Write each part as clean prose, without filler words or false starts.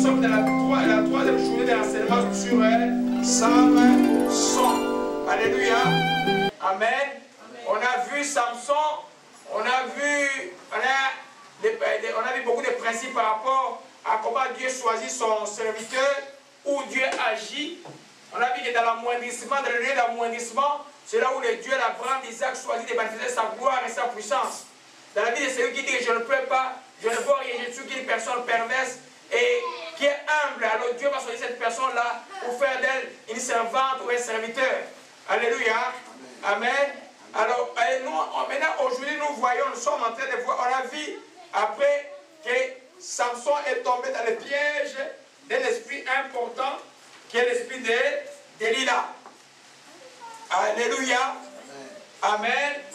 sommes dans la troisième journée de l'enseignement sur Samson. Alléluia. Amen. On a vu Samson, on a vu beaucoup de principes par rapport à comment Dieu choisit son serviteur, où Dieu agit. On a vu que dans l'amoindrissement, dans le lieu d'amoindrissement, c'est là où le Dieu d'Abraham, d'Isaac choisit de manifester sa gloire et sa puissance. Dans la vie de celui qui dit que je ne peux pas, je ne peux rien, je suis qu'une personne perverse et qui est humble. Alors Dieu va choisir cette personne-là pour faire d'elle une servante ou un serviteur. Alléluia. Amen. Alors, maintenant, aujourd'hui, nous voyons, nous sommes en train de voir, on a vu après que Samson est tombé dans le piège d'un esprit important qui est l'esprit de Delilah. Alléluia. Amen.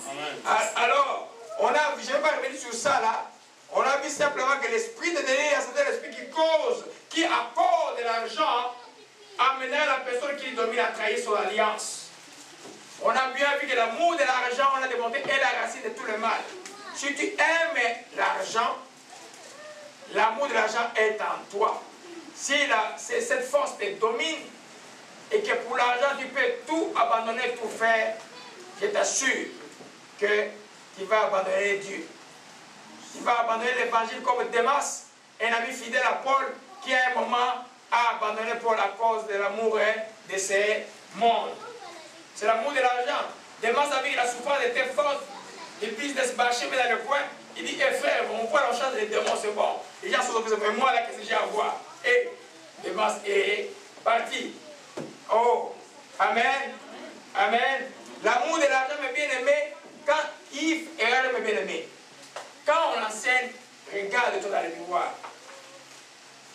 Amen. Alors, je ne vais pas revenir sur ça là. On a vu simplement que l'esprit de Delilah, c'est un esprit qui cause, qui apporte de l'argent, amenant la personne qui domine à trahir son alliance. On a bien vu que l'amour de l'argent, on a démontré, est la racine de tout le mal. Si tu aimes l'argent, l'amour de l'argent est en toi. Si cette force te domine et que pour l'argent tu peux tout abandonner, tout faire, je t'assure que tu vas abandonner Dieu. Tu vas abandonner l'évangile comme Démas, un ami fidèle à Paul, qui à un moment a abandonné Paul à cause de l'amour de ces mondes. C'est l'amour de l'argent. Démas a vu que la souffrance était forte. Il business bâché, mais dans le coin, il dit, eh frère, on voit la chance des démons, c'est bon. Les gens sont occupés, mais moi là, qu'est-ce que j'ai à voir? Et Démas est parti. Oh, Amen. Amen. L'amour de l'argent, mes bien-aimés, quand Yves et regarde mes bien-aimés, quand on enseigne, regarde-toi dans le miroir.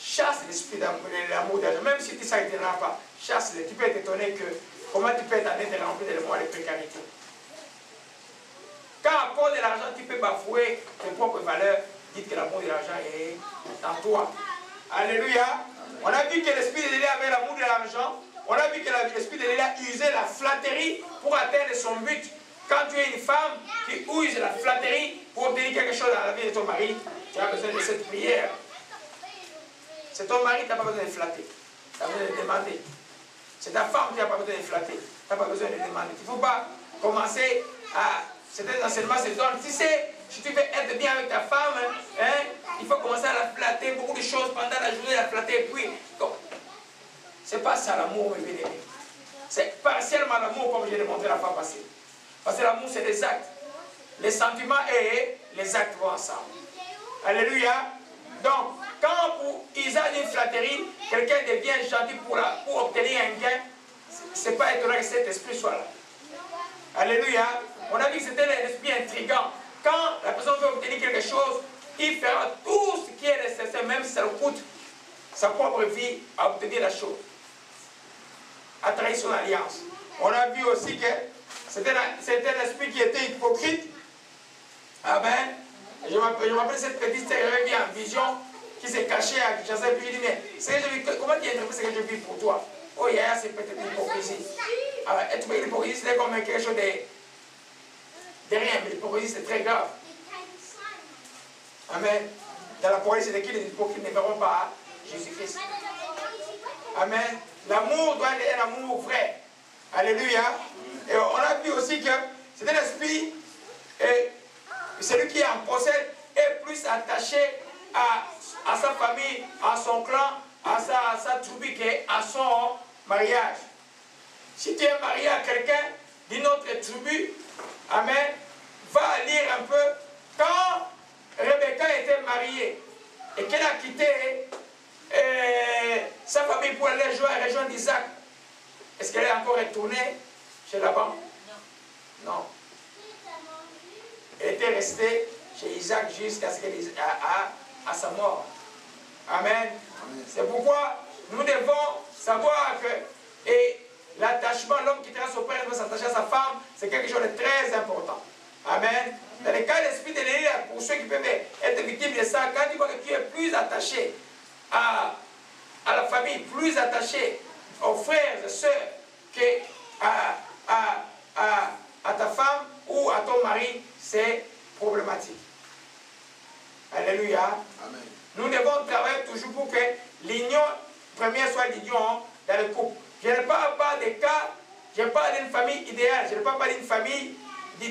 Chasse l'esprit d'amour de l'argent, même si tu ne s'arrêteras pas, chasse-le. Tu peux t'étonner que comment tu peux t'en être rempli de mémoire de précarité. Quand à cause de l'argent, tu peux bafouer tes propres valeurs, dites que l'amour de l'argent est en toi. Alléluia. On a vu que l'esprit de Delilah avait l'amour de l'argent. On a vu que l'esprit de Delilah usait la flatterie pour atteindre son but. Quand tu es une femme qui use la flatterie pour obtenir quelque chose dans la vie de ton mari, tu as besoin de cette prière. C'est ton mari, tu n'as pas besoin de flatter. Tu as besoin de demander. C'est ta femme qui n'a pas besoin de flatter. Tu n'as pas besoin de demander. Il ne faut pas commencer à... Certains enseignements se donnent. Tu sais, si tu veux être bien avec ta femme, il faut commencer à la flatter, beaucoup de choses pendant la journée, la flatter. Et puis, ce n'est pas ça l'amour, mes bien-aimés. C'est partiellement l'amour, comme je l'ai montré la fois passée. Parce que l'amour, c'est des actes. Les sentiments et les actes vont ensemble. Alléluia. Donc, quand pour Isaac une flatterie, quelqu'un devient gentil pour obtenir un gain, ce n'est pas étonnant que cet esprit soit là. Alléluia. On a dit que c'était un esprit intrigant. Quand la personne veut obtenir quelque chose, il fera tout ce qui est nécessaire, même si ça lui coûte sa propre vie, à obtenir la chose. À trahir son alliance. On a vu aussi que c'était un esprit qui était hypocrite. Amen. Je m'appelle cette petite sœur, elle vient en vision, qui s'est cachée à Kinshasa, et puis il dit, mais comment tu as interprété ce que je vis pour toi? Oh, il y a c'est peut-être une hypocrisie. Alors, être une hypocrisie, c'est comme quelque chose de rien, mais l'hypocrisie, c'est très grave. Amen. Dans la parole, c'est de qui les hypocrites ne verront pas Jésus-Christ. Amen. L'amour doit être un amour vrai. Alléluia. Et on a vu aussi que c'est un esprit, et celui qui en possède est plus attaché à sa famille, à son clan, à sa tribu qu'à son mariage. Si tu es marié à quelqu'un d'une autre tribu, amen, va lire un peu. Quand Rebecca était mariée et qu'elle a quitté sa famille pour aller rejoindre Isaac, est-ce qu'elle est encore retournée chez Laban? Non. Elle était restée chez Isaac jusqu'à ce qu'elle à sa mort. Amen. C'est pourquoi nous devons savoir que l'attachement, l'homme qui trace au père doit s'attacher à sa femme, c'est quelque chose de très important. Amen. Dans le cas de l'esprit de Delilah, pour ceux qui peuvent être victimes de ça, quand tu vois que tu es plus attaché à la famille, plus attaché aux frères et sœurs qu'à ta femme ou à ton mari, c'est problématique. Alléluia. Amen. Nous devons travailler toujours pour que l'union première soit l'union dans le couple. Je ne parle pas des cas, je parle d'une famille idéale, je ne parle pas d'une famille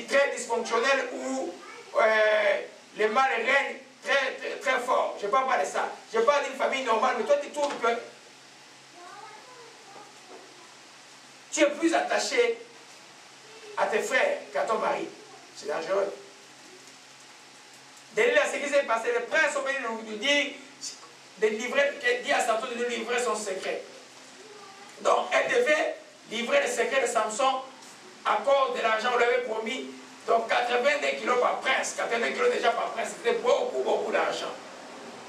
très dysfonctionnelle où le mal règne très fort. Je ne parle pas de ça. Je parle d'une famille normale, mais toi tu trouves que tu es plus attaché à tes frères qu'à ton mari. C'est dangereux. Dès là, ce qui s'est passé, le prince sont venus nous dire dit à Samson de nous livrer son secret. Donc, elle devait livrer le secret de Samson à cause de l'argent qu'on lui avait promis. Donc, 82 kilos par prince. 82 kilos déjà par prince, c'était beaucoup d'argent.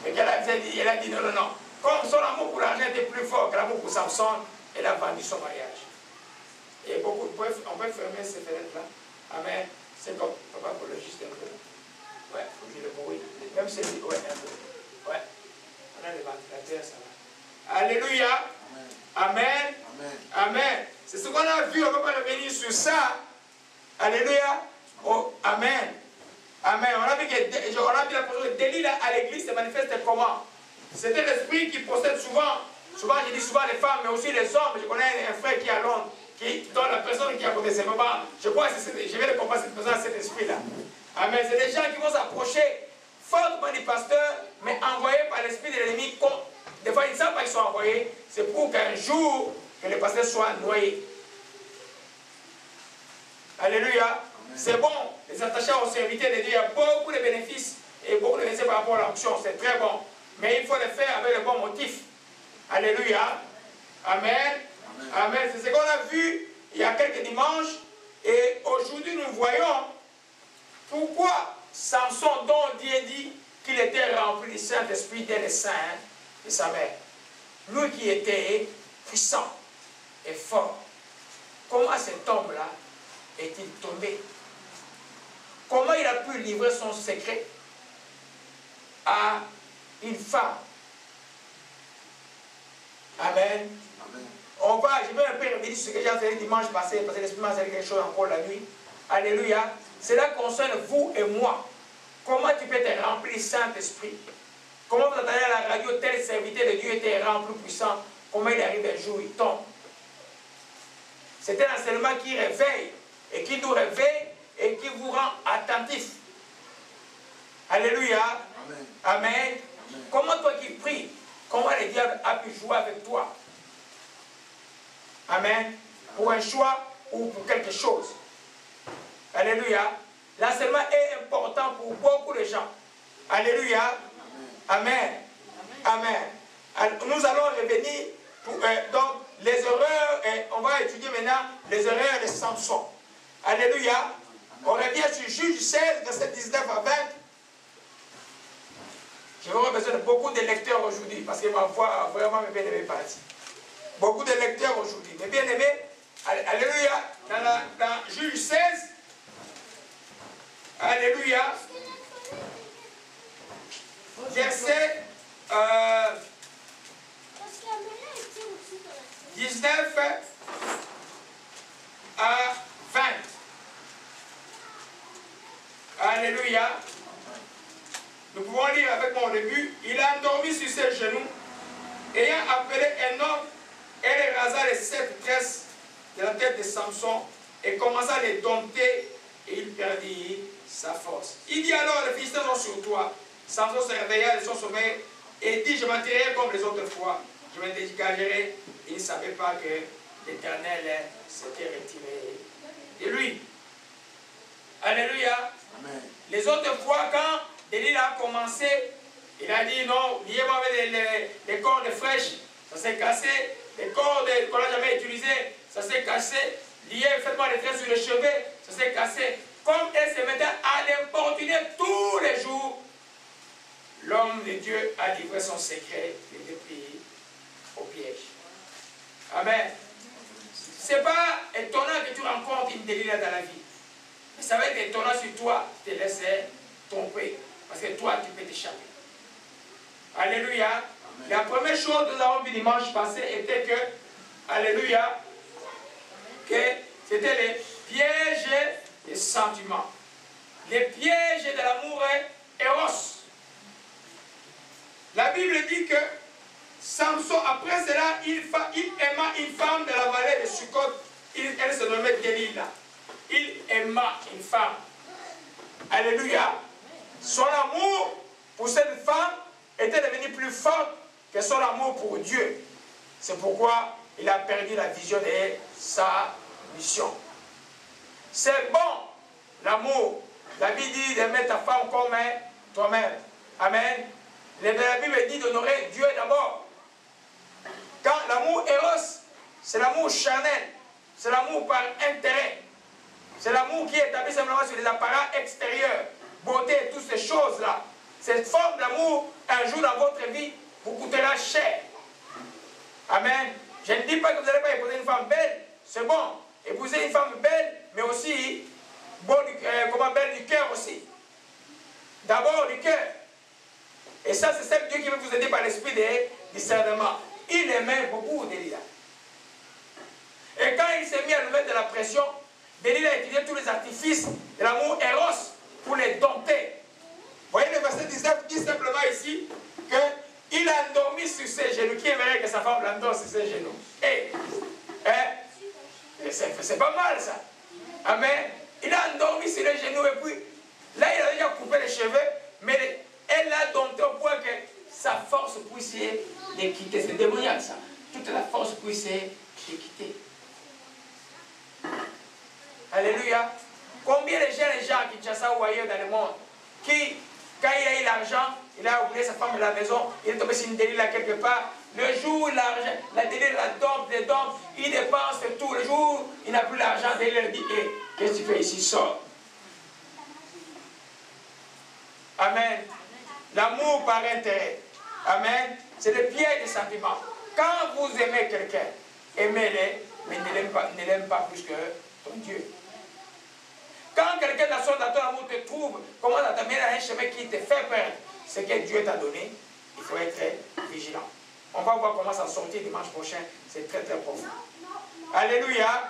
Et elle a dit non, non, non. Comme son amour pour l'argent était plus fort que l'amour pour Samson, elle a vendu son mariage. Et beaucoup, on peut fermer ces fenêtres-là. Amen. C'est comme, papa, pour le juste un peu. Ouais, il faut que je le bruit. Même si c'est, ouais, un peu. Ouais. On a les ventilateurs, ça va. Alléluia. Amen. Amen. Amen. C'est ce qu'on a vu, on ne peut pas revenir sur ça. Alléluia. Oh, amen. Amen. On a vu la posture de Delilah à l'église se manifeste comment? C'était l'esprit qui possède souvent. Souvent, je dis souvent les femmes, mais aussi les hommes. Je connais un frère qui est à Londres, dont la personne qui a côté ses mamans. Je crois que je vais le comparer cette personne à cet esprit-là. Amen. C'est des gens qui vont s'approcher fortement du pasteur, mais envoyés par l'esprit de l'ennemi. Des fois, ils ne savent pas qu'ils sont envoyés. C'est pour qu'un jour, que le pasteur soit noyé. Alléluia. C'est bon, les attachés au serviteur de Dieu, il y a beaucoup de bénéfices et beaucoup de bénéfices par rapport à l'onction. C'est très bon. Mais il faut le faire avec le bon motif. Alléluia. Amen. Amen. C'est ce qu'on a vu il y a quelques dimanches. Et aujourd'hui, nous voyons pourquoi Samson, dont Dieu dit qu'il était rempli du Saint-Esprit dès le sein de sa mère. Lui qui était puissant et fort. Comment cet homme-là est-il tombé? Comment il a pu livrer son secret à une femme? Amen. Amen. Je vais un peu revenir sur ce que j'ai enseigné dimanche passé, parce que l'Esprit m'a enseigné quelque chose encore la nuit. Alléluia. Cela concerne vous et moi. Comment tu peux te remplir du Saint-Esprit? Comment vous entendez à la radio, tel serviteur de Dieu était rempli puissant? Comment il arrive un jour, il tombe? C'est un enseignement qui réveille, et qui nous réveille, et qui vous rend attentif. Alléluia. Amen. Amen. Amen. Comment toi qui pries, comment le diable a pu jouer avec toi? Amen. Pour un choix ou pour quelque chose. Alléluia. L'enseignement est important pour beaucoup de gens. Alléluia. Amen. Amen. Amen. Nous allons revenir pour, donc les erreurs, on va étudier maintenant les erreurs de Samson. Alléluia. On revient sur Juge 16, verset 19 à 20. J'ai vraiment besoin de beaucoup de lecteurs aujourd'hui, parce que ma voix a vraiment mes bien-aimés parti. Beaucoup de lecteurs aujourd'hui. Mes bien-aimés, alléluia, dans Juge 16, alléluia, verset 19 à 20. Alléluia. Nous pouvons lire avec moi au début. Il a endormi sur ses genoux, ayant appelé un homme, et il rasa les 7 tresses de la tête de Samson et commença à les dompter, et il perdit sa force. Il dit alors, les Philistins sont sur toi. Samson se réveilla de son sommeil et dit, je m'enterrerai comme les autres fois, je me dégagerai. Il ne savait pas que l'Éternel s'était retiré de lui. Alléluia. Amen. Les autres fois, quand Delilah a commencé, il a dit non, liez-moi avec les cordes fraîches, ça s'est cassé. Les cordes qu'on n'a jamais utilisées, ça s'est cassé. Lié, faites-moi des traits sur les cheveux, ça s'est cassé. Comme elle se mettait à l'importuner tous les jours, l'homme de Dieu a livré son secret et il est pris au piège. Amen. Ce n'est pas étonnant que tu rencontres une Delilah dans la vie. Mais ça va être étonnant sur toi de te laisser tromper. Parce que toi, tu peux t'échapper. Alléluia. Amen. La première chose que nous avons vu dimanche passé était que, alléluia, que c'était les pièges des sentiments. Les pièges de l'amour éros. La Bible dit que Samson, après cela, il aima une femme de la vallée de Sukkot. Elle se nommait Delilah. Il aima une femme. Alléluia. Son amour pour cette femme était devenu plus fort que son amour pour Dieu. C'est pourquoi il a perdu la vision de sa mission. C'est bon, l'amour. La Bible dit d'aimer ta femme comme toi-même. Amen. La Bible dit d'honorer Dieu d'abord. Quand l'amour éros, c'est l'amour charnel. C'est l'amour par intérêt. C'est l'amour qui est établi simplement sur les appareils extérieurs. Beauté et toutes ces choses-là. Cette forme d'amour, un jour dans votre vie, vous coûtera cher. Amen. Je ne dis pas que vous n'allez pas épouser une femme belle. C'est bon. Épouser une femme belle, mais aussi belle du cœur aussi. D'abord du cœur. Et ça, c'est celle Dieu qui veut vous aider par l'esprit de discernement. Il aimait beaucoup Delilah. Et quand il s'est mis à nous mettre de la pression, Delilah a utilisé tous les artifices de l'amour éros pour les dompter. Vous voyez le verset 19 dit simplement ici qu'il a endormi sur ses genoux. Qui aimerait que sa femme l'endort sur ses genoux? C'est pas mal ça. Amen. Il a endormi sur les genoux et puis là il a déjà coupé les cheveux, mais elle l'a dompté au point que sa force puisse les quitter. C'est démoniaque ça. Toute la force puisse les quitter. Alléluia. Combien de gens à Kinshasa ou ailleurs dans le monde qui, quand il a eu l'argent, il a oublié sa femme de la maison, il est tombé sur une Delilah quelque part. Le jour où la Delilah la dompte, il dépense tout. Le jour où il n'a plus l'argent, Delilah lui dit, hey, qu'est-ce que tu fais ici? Sors. Amen. L'amour par intérêt. Amen. C'est le piège des sentiments. Quand vous aimez quelqu'un, aimez-le, mais ne l'aime pas plus que ton Dieu. Quand quelqu'un dans ton amour te trouve, commence à t'amener dans un chemin qui te fait perdre ce que Dieu t'a donné, il faut être très vigilant. On va voir comment s'en sortir dimanche prochain. C'est très très profond. Alléluia.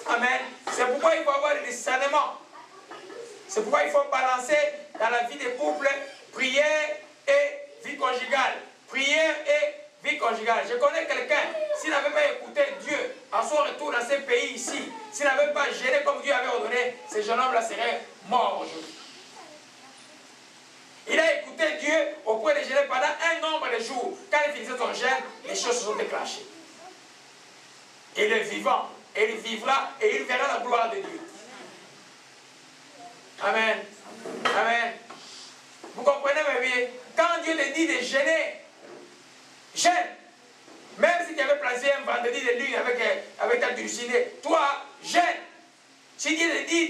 Amen. C'est pourquoi il faut avoir le discernement. C'est pourquoi il faut balancer dans la vie des couples prière et vie conjugale. Prière et vie conjugale. Je connais quelqu'un, s'il n'avait pas écouté Dieu en son retour dans ce pays ici, s'il n'avait pas géré comme Dieu avait ordonné, ce jeune homme-là serait mort aujourd'hui. Il a écouté Dieu au point de gérer pendant un nombre de jours. Quand il finissait son jeûne, les choses se sont déclenchées. Il est vivant, et il vivra, et il verra la gloire de Dieu. Amen. Amen. Vous comprenez, mes bien? Quand Dieu te dit de jeûner, jeûne. Même si tu avais placé un vendredi de lune avec ta dulcinée, toi, jeûne. Si Dieu te dit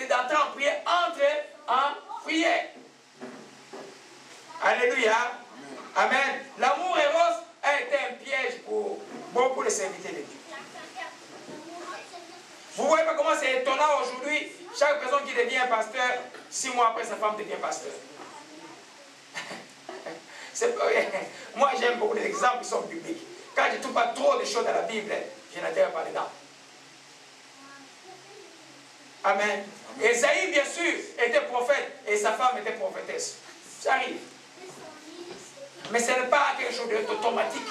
d'entrer en prière, entre en prière. Alléluia. Amen. L'amour éros a été un piège pour beaucoup de serviteurs de Dieu. Vous voyez pas comment c'est étonnant aujourd'hui, chaque personne qui devient pasteur, 6 mois après sa femme devient pasteur. Moi j'aime beaucoup les exemples qui sont bibliques. Quand je ne trouve pas trop de choses dans la Bible, je n'adhère pas dedans. Amen. Esaïe bien sûr était prophète et sa femme était prophétesse. Ça arrive. Mais ce n'est pas quelque chose d'automatique.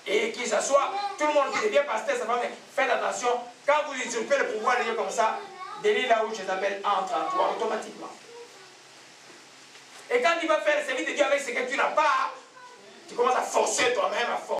Et qui s'assoit, tout le monde qui devient pasteur, sa femme, faites attention, quand vous usurpez le pouvoir de Dieu comme ça, Delilah ou Jézabel entre en toi automatiquement. Et quand il va faire le service de Dieu avec ce que tu n'as pas, tu commences à forcer toi-même, à forcer.